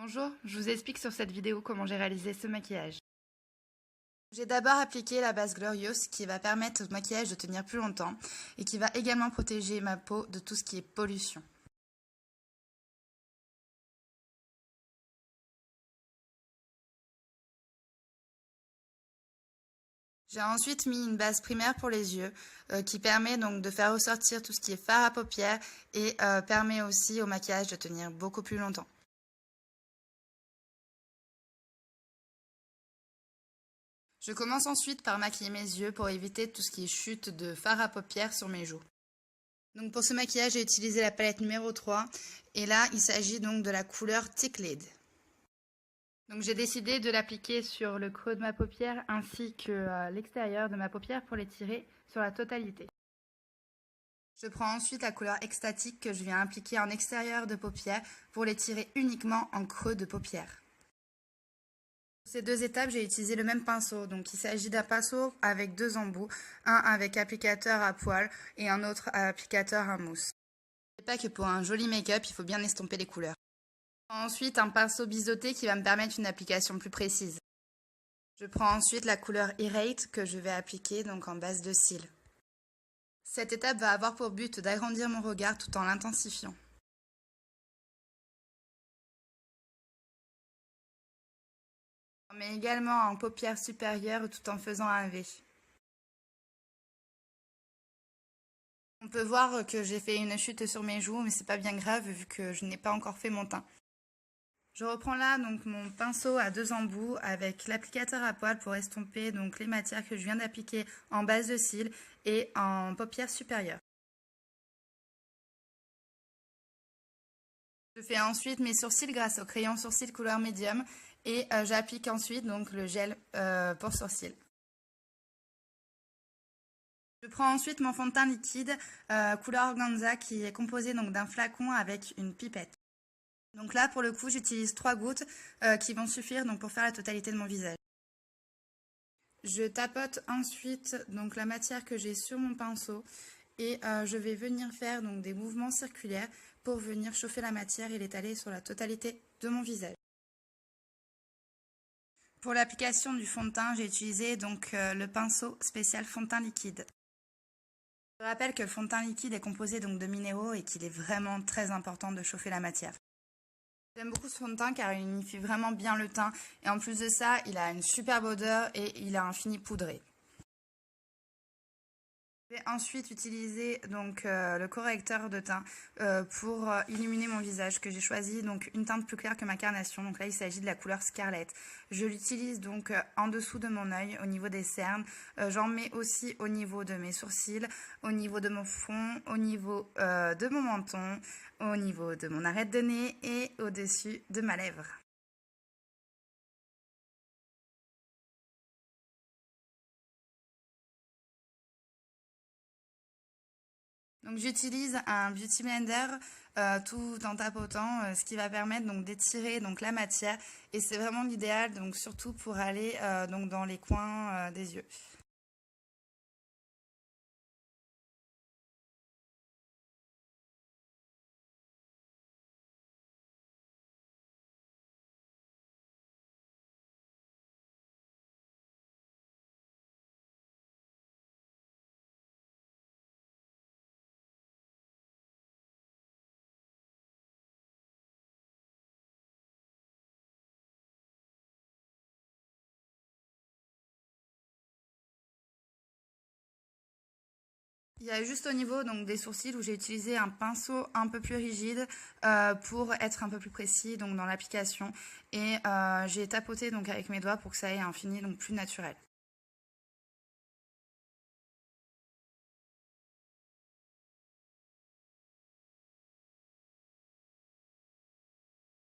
Bonjour, je vous explique sur cette vidéo comment j'ai réalisé ce maquillage. J'ai d'abord appliqué la base Glorious qui va permettre au maquillage de tenir plus longtemps et qui va également protéger ma peau de tout ce qui est pollution. J'ai ensuite mis une base primaire pour les yeux qui permet donc de faire ressortir tout ce qui est fard à paupières et permet aussi au maquillage de tenir beaucoup plus longtemps. Je commence ensuite par maquiller mes yeux pour éviter tout ce qui est chute de fard à paupières sur mes joues. Donc pour ce maquillage, j'ai utilisé la palette numéro 3 et là, il s'agit donc de la couleur Tickled. Donc j'ai décidé de l'appliquer sur le creux de ma paupière ainsi que l'extérieur de ma paupière pour l'étirer sur la totalité. Je prends ensuite la couleur Ecstatic que je viens appliquer en extérieur de paupière pour l'étirer uniquement en creux de paupière. Pour ces deux étapes, j'ai utilisé le même pinceau. Donc il s'agit d'un pinceau avec deux embouts, un avec applicateur à poils et un autre applicateur à mousse. N'oubliez pas que pour un joli make-up, il faut bien estomper les couleurs. Ensuite, un pinceau biseauté qui va me permettre une application plus précise. Je prends ensuite la couleur Irate que je vais appliquer donc en base de cils. Cette étape va avoir pour but d'agrandir mon regard tout en l'intensifiant. Mais également en paupières supérieures tout en faisant un V. On peut voir que j'ai fait une chute sur mes joues, mais c'est pas bien grave vu que je n'ai pas encore fait mon teint. Je reprends là donc mon pinceau à deux embouts avec l'applicateur à poils pour estomper donc les matières que je viens d'appliquer en base de cils et en paupières supérieures. Je fais ensuite mes sourcils grâce au crayon sourcil couleur médium et j'applique ensuite donc le gel pour sourcils. Je prends ensuite mon fond de teint liquide couleur organza qui est composé donc d'un flacon avec une pipette. Donc là pour le coup j'utilise 3 gouttes qui vont suffire donc pour faire la totalité de mon visage. Je tapote ensuite donc la matière que j'ai sur mon pinceau et je vais venir faire donc des mouvements circulaires pour venir chauffer la matière et l'étaler sur la totalité de mon visage. Pour l'application du fond de teint, j'ai utilisé donc le pinceau spécial fond de teint liquide. Je rappelle que le fond de teint liquide est composé donc de minéraux et qu'il est vraiment très important de chauffer la matière. J'aime beaucoup ce fond de teint car il unifie vraiment bien le teint et en plus de ça, il a une superbe odeur et il a un fini poudré. Je vais ensuite utiliser donc le correcteur de teint pour illuminer mon visage que j'ai choisi donc une teinte plus claire que ma carnation. Donc là il s'agit de la couleur Scarlet. Je l'utilise donc en dessous de mon œil au niveau des cernes. J'en mets aussi au niveau de mes sourcils, au niveau de mon front, au niveau de mon menton, au niveau de mon arête de nez et au-dessus de ma lèvre. Donc j'utilise un beauty blender tout en tapotant, ce qui va permettre donc d'étirer donc la matière et c'est vraiment l'idéal donc surtout pour aller donc dans les coins des yeux. Il y a juste au niveau donc des sourcils où j'ai utilisé un pinceau un peu plus rigide pour être un peu plus précis donc dans l'application et j'ai tapoté donc avec mes doigts pour que ça ait un fini donc plus naturel.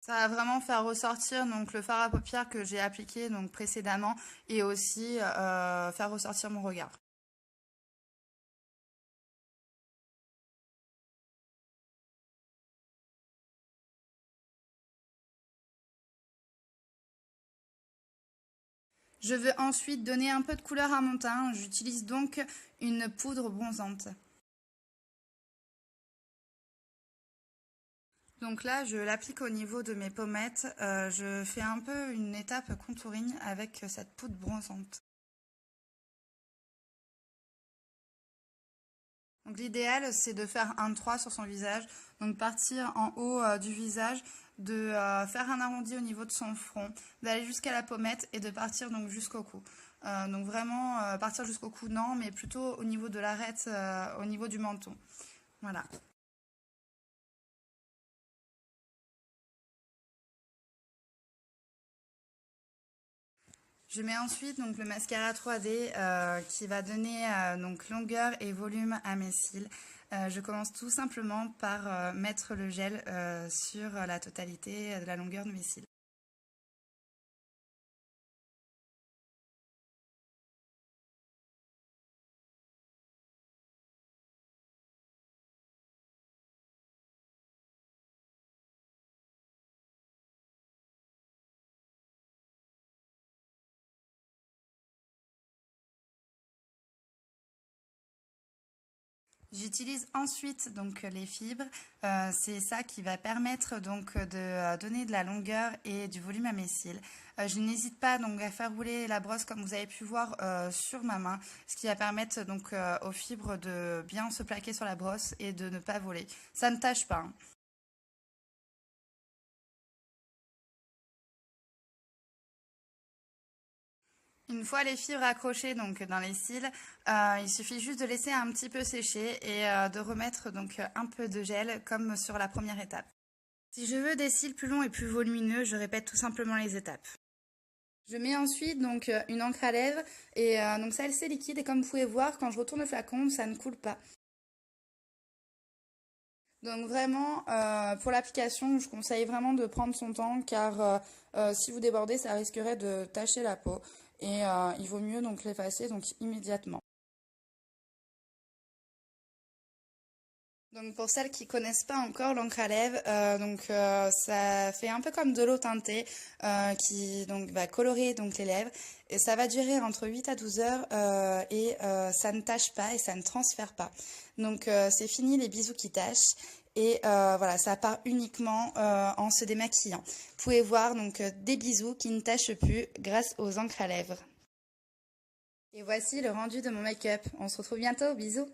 Ça va vraiment faire ressortir donc le fard à paupières que j'ai appliqué donc précédemment et aussi faire ressortir mon regard. Je veux ensuite donner un peu de couleur à mon teint. J'utilise donc une poudre bronzante. Donc là, je l'applique au niveau de mes pommettes. Je fais un peu une étape contouring avec cette poudre bronzante. Donc l'idéal, c'est de faire un 3 sur son visage. Donc partir en haut du visage, de faire un arrondi au niveau de son front, d'aller jusqu'à la pommette et de partir donc jusqu'au cou. Donc vraiment partir jusqu'au cou, non, mais plutôt au niveau de l'arête, au niveau du menton. Voilà. Je mets ensuite donc le mascara 3D qui va donner donc longueur et volume à mes cils. Je commence tout simplement par mettre le gel sur la totalité de la longueur de mes cils. J'utilise ensuite donc les fibres. C'est ça qui va permettre donc de donner de la longueur et du volume à mes cils. Je n'hésite pas donc à faire rouler la brosse comme vous avez pu voir sur ma main, ce qui va permettre donc aux fibres de bien se plaquer sur la brosse et de ne pas voler. Ça ne tâche pas, hein. Une fois les fibres accrochées donc dans les cils, il suffit juste de laisser un petit peu sécher et de remettre donc un peu de gel comme sur la première étape. Si je veux des cils plus longs et plus volumineux, je répète tout simplement les étapes. Je mets ensuite donc une encre à lèvres et donc celle-ci est liquide et comme vous pouvez voir, quand je retourne le flacon, ça ne coule pas. Donc vraiment, pour l'application, je conseille vraiment de prendre son temps car si vous débordez, ça risquerait de tacher la peau et il vaut mieux donc l'effacer donc immédiatement. Donc pour celles qui connaissent pas encore l'encre à lèvres, ça fait un peu comme de l'eau teintée qui donc va colorer donc les lèvres et ça va durer entre 8 à 12 heures et ça ne tache pas et ça ne transfère pas. Donc c'est fini les bisous qui tachent et voilà, ça part uniquement en se démaquillant. Vous pouvez voir donc des bisous qui ne tachent plus grâce aux encres à lèvres. Et voici le rendu de mon make-up. On se retrouve bientôt, bisous.